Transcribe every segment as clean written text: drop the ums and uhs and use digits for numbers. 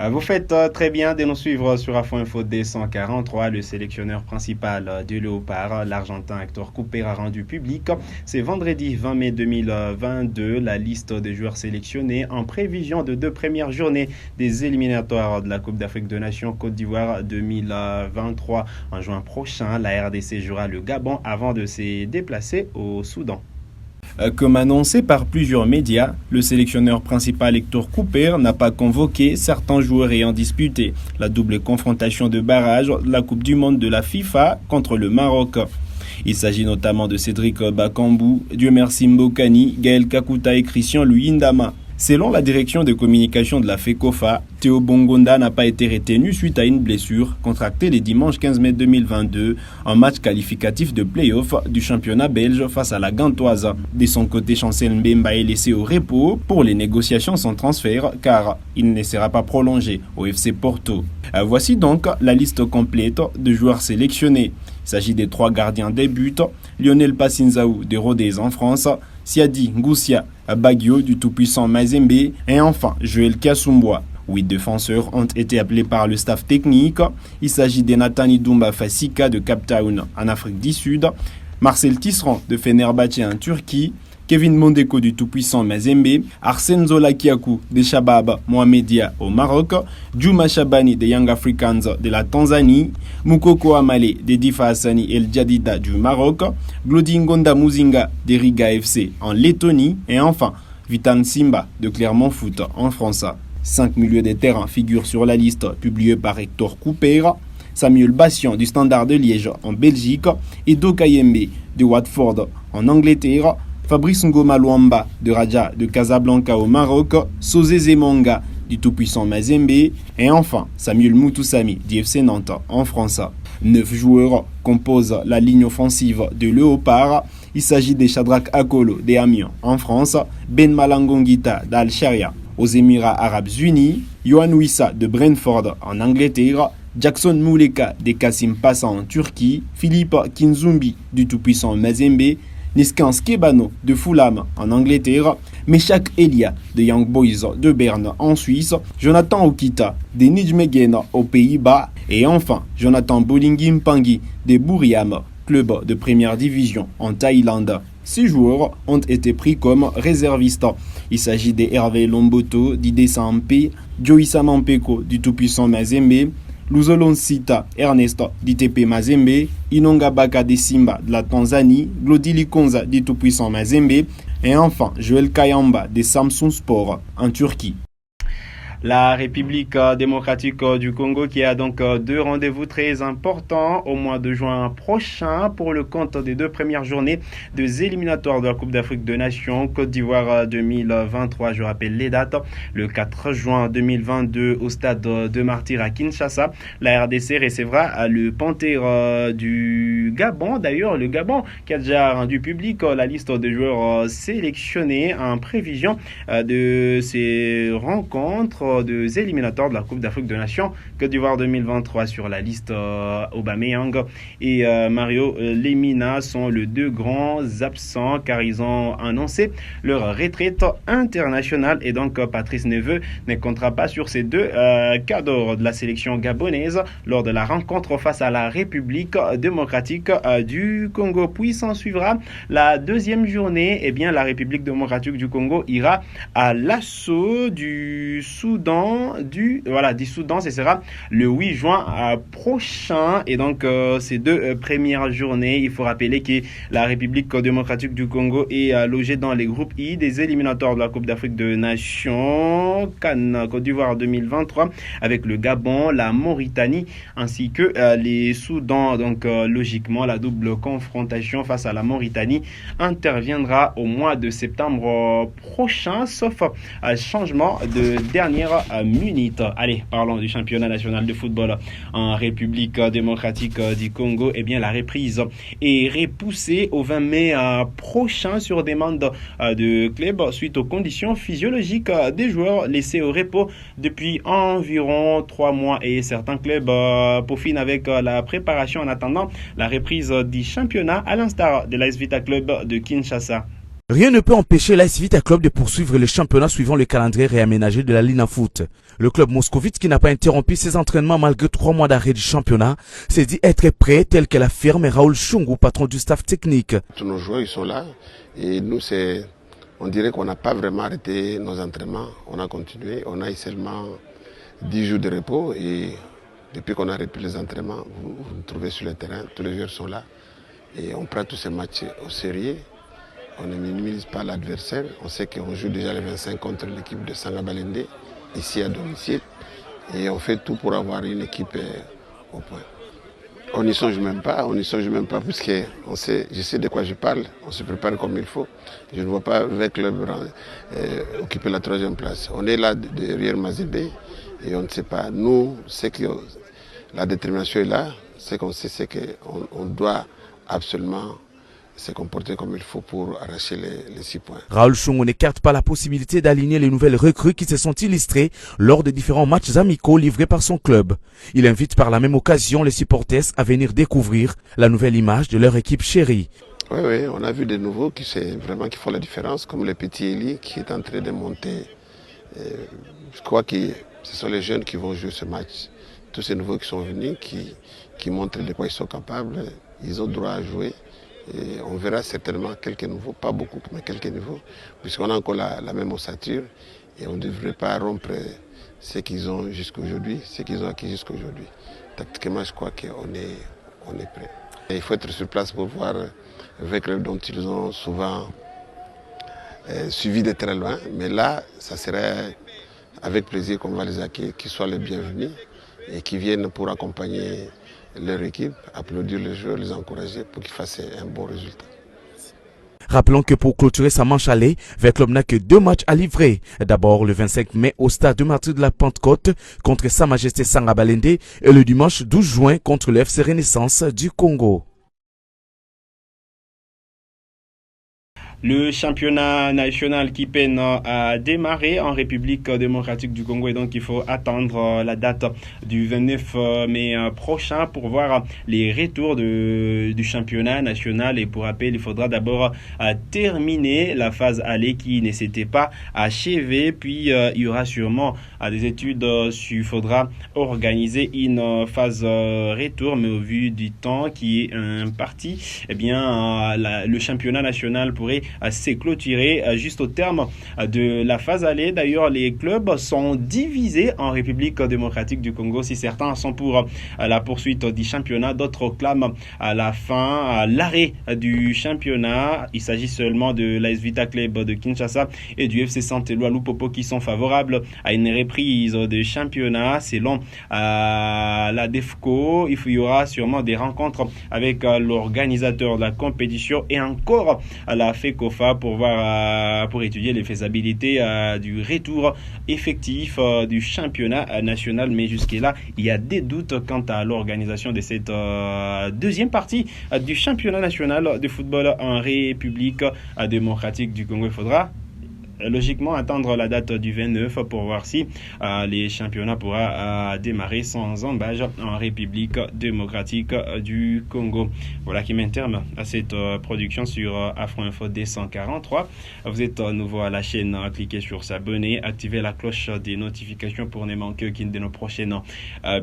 Vous faites très bien de nous suivre sur Afro Info D143. Le sélectionneur principal du Léopard, l'Argentin Héctor Cúper, a rendu public c'est vendredi 20 mai 2022 la liste des joueurs sélectionnés en prévision de deux premières journées des éliminatoires de la Coupe d'Afrique des Nations Côte d'Ivoire 2023. En juin prochain, la RDC jouera le Gabon avant de se déplacer au Soudan. Comme annoncé par plusieurs médias, le sélectionneur principal Héctor Cúper n'a pas convoqué certains joueurs ayant disputé la double confrontation de barrage de la Coupe du Monde de la FIFA contre le Maroc. Il s'agit notamment de Cédric Bakambu, Diomersi Mbokani, Gaël Kakuta et Christian Luyindama. Selon la direction de communication de la FECOFA, Théo Bongonda n'a pas été retenu suite à une blessure contractée le dimanche 15 mai 2022 en match qualificatif de play-off du championnat belge face à la Gantoise. De son côté, Chancel Mbemba est laissé au repos pour les négociations sans transfert car il ne sera pas prolongé au FC Porto. Voici donc la liste complète de joueurs sélectionnés. Il s'agit des trois gardiens des buts, Lionel Passinzaou de Rodez en France, Siadi Ngoussia Baggio du tout-puissant Mazembe et enfin Joël Kasumboa. 8 défenseurs ont été appelés par le staff technique. Il s'agit de Nathani Dumba Fasika de Cape Town en Afrique du Sud, Marcel Tisserand de Fenerbahçe en Turquie, Kevin Mondeko du tout-puissant Mazembe, Arsène Zolakiakou de Shabab Mohamedia au Maroc, Djouma Shabani de Young Africans de la Tanzanie, Moukoko Amale de Difa Hassani El Jadida du Maroc, Glody Ngonda Muzinga de Riga FC en Lettonie et enfin Vitan Simba de Clermont Foot en France. 5 milieux de terrain figurent sur la liste publiée par Héctor Cúper. Samuel Bassian du Standard de Liège en Belgique, Edo Kayembe de Watford en Angleterre, Fabrice Ngoma Luamba de Raja de Casablanca au Maroc, Sosé Zemonga du tout-puissant Mazembe et enfin Samuel Moutoussamy du FC Nantes en France. 9 joueurs composent la ligne offensive de Léopard. Il s'agit de Shadrack Akolo de Amiens en France, Ben Malangongita d'Al Sharia aux Émirats Arabes Unis, Yohan Wissa de Brentford en Angleterre, Jackson Mouleka de Kassim Passa en Turquie, Philippe Kinzumbi du tout-puissant Mazembe, Niskans Kebano de Fulham en Angleterre, Meshak Elia de Young Boys de Berne en Suisse, Jonathan Okita de Nijmegen aux Pays-Bas et enfin Jonathan Bolingi Mpangi de Buriam, club de première division en Thaïlande. Ces joueurs ont été pris comme réservistes. Il s'agit de Hervé Lomboto, Dide Sampe, Joïssa Mampeko du tout-puissant Mazembe, Luzolon Sita Ernest d'ITP Mazembe, Inonga Baka de Simba de la Tanzanie, Glodili Konza du tout-puissant Mazembe et enfin Joël Kayamba de Samsun Sport en Turquie. La République démocratique du Congo qui a donc deux rendez-vous très importants au mois de juin prochain pour le compte des deux premières journées des éliminatoires de la Coupe d'Afrique des Nations Côte d'Ivoire 2023. Je rappelle les dates. Le 4 juin 2022 au stade de Martyrs à Kinshasa, la RDC recevra le Panthère du Gabon. D'ailleurs, le Gabon qui a déjà rendu public la liste des joueurs sélectionnés en prévision de ces rencontres des éliminatoires de la Coupe d'Afrique des Nations Côte d'Ivoire 2023. Sur la liste, Aubameyang et Mario Lemina sont les deux grands absents car ils ont annoncé leur retraite internationale et donc Patrice Neveu ne comptera pas sur ces deux cadres de la sélection gabonaise lors de la rencontre face à la République démocratique du Congo. Puis s'en suivra la deuxième journée. Eh bien, la République démocratique du Congo ira à l'assaut du Soudan. Du Soudan, ce sera le 8 juin prochain et donc ces deux premières journées, il faut rappeler que la République démocratique du Congo est logée dans les groupes I des éliminatoires de la Coupe d'Afrique des Nations CAN Côte d'Ivoire 2023 avec le Gabon, la Mauritanie ainsi que les Soudans. Donc logiquement la double confrontation face à la Mauritanie interviendra au mois de septembre prochain sauf changement de dernière minute. Allez, parlons du championnat national de football en République démocratique du Congo. Eh bien, la reprise est repoussée au 20 mai prochain sur demande de club suite aux conditions physiologiques des joueurs laissés au repos depuis environ 3 mois et certains clubs peaufinent avec la préparation en attendant la reprise du championnat à l'instar de l'AS Vita Club de Kinshasa. Rien ne peut empêcher l'AS Vita Club de poursuivre le championnat suivant le calendrier réaménagé de la Ligue en foot. Le club moscovite, qui n'a pas interrompu ses entraînements malgré 3 mois d'arrêt du championnat, s'est dit être prêt, tel que l'affirme Raoul Chungu, patron du staff technique. Tous nos joueurs ils sont là et nous on dirait qu'on n'a pas vraiment arrêté nos entraînements. On a continué, on a eu seulement 10 jours de repos et depuis qu'on a repris les entraînements, vous nous trouvez sur le terrain, tous les joueurs sont là et on prend tous ces matchs au sérieux. On ne minimise pas l'adversaire. On sait qu'on joue déjà les 25 contre l'équipe de Sangabalende, ici à domicile. Et on fait tout pour avoir une équipe au point. On n'y songe même pas, puisque je sais de quoi je parle. On se prépare comme il faut. Je ne vois pas avec le occuper la 3e place. On est là derrière Mazébé et on ne sait pas. Nous, c'est que la détermination est là. Ce qu'on sait, c'est qu'on doit absolument se comporter comme il faut pour arracher les 6 points. Raoul Chungu n'écarte pas la possibilité d'aligner les nouvelles recrues qui se sont illustrées lors de différents matchs amicaux livrés par son club. Il invite par la même occasion les supporters à venir découvrir la nouvelle image de leur équipe chérie. Oui, on a vu des nouveaux qui font la différence, comme le petit Eli qui est en train de monter. Je crois que ce sont les jeunes qui vont jouer ce match. Tous ces nouveaux qui sont venus, qui montrent de quoi ils sont capables, ils ont droit à jouer. Et on verra certainement quelques nouveaux, pas beaucoup, mais quelques nouveaux, puisqu'on a encore la même ossature et on ne devrait pas rompre ce qu'ils ont jusqu'à aujourd'hui, ce qu'ils ont acquis jusqu'à aujourd'hui. Tactiquement, je crois qu'on est prêt. Et il faut être sur place pour voir avec le dont ils ont souvent suivi de très loin. Mais là, ça serait avec plaisir qu'on va les accueillir, qu'ils soient les bienvenus et qu'ils viennent pour accompagner leur équipe, applaudir les joueurs, les encourager pour qu'ils fassent un bon résultat. Rappelons que pour clôturer sa manche aller, le club n'a que 2 matchs à livrer. D'abord le 25 mai au stade de Martyrs de la Pentecôte contre Sa Majesté Sangabalende et le dimanche 12 juin contre le FC Renaissance du Congo. Le championnat national qui peine à démarrer en République démocratique du Congo, et donc il faut attendre la date du 29 mai prochain pour voir les retours du championnat national. Et pour rappel, il faudra d'abord terminer la phase aller qui ne s'était pas achevée, puis il y aura sûrement des études, il faudra organiser une phase retour, mais au vu du temps qui est imparti, eh bien le championnat national pourrait s'est clôturé juste au terme de la phase aller. D'ailleurs, les clubs sont divisés en République démocratique du Congo. Si certains sont pour la poursuite du championnat, d'autres clament à la fin, à l'arrêt du championnat. Il s'agit seulement de l'AS Vita Club de Kinshasa et du FC Saint-Éloi Lupopo qui sont favorables à une reprise de championnat. Selon la DEFCO, il y aura sûrement des rencontres avec l'organisateur de la compétition et encore la FECOFA pour étudier les faisabilités du retour effectif du championnat national. Mais jusque-là, il y a des doutes quant à l'organisation de cette deuxième partie du championnat national de football en République démocratique du Congo. Il faudra logiquement attendre la date du 29 pour voir si les championnats pourra démarrer sans embâche en République démocratique du Congo. Voilà qui met terme à cette production sur Afro Info D143. Vous êtes nouveau à la chaîne, cliquez sur s'abonner, activez la cloche des notifications pour ne manquer aucune de nos prochaines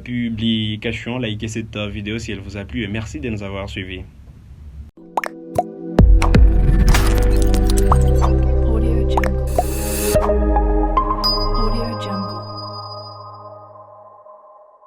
publications. Likez cette vidéo si elle vous a plu et merci de nous avoir suivis.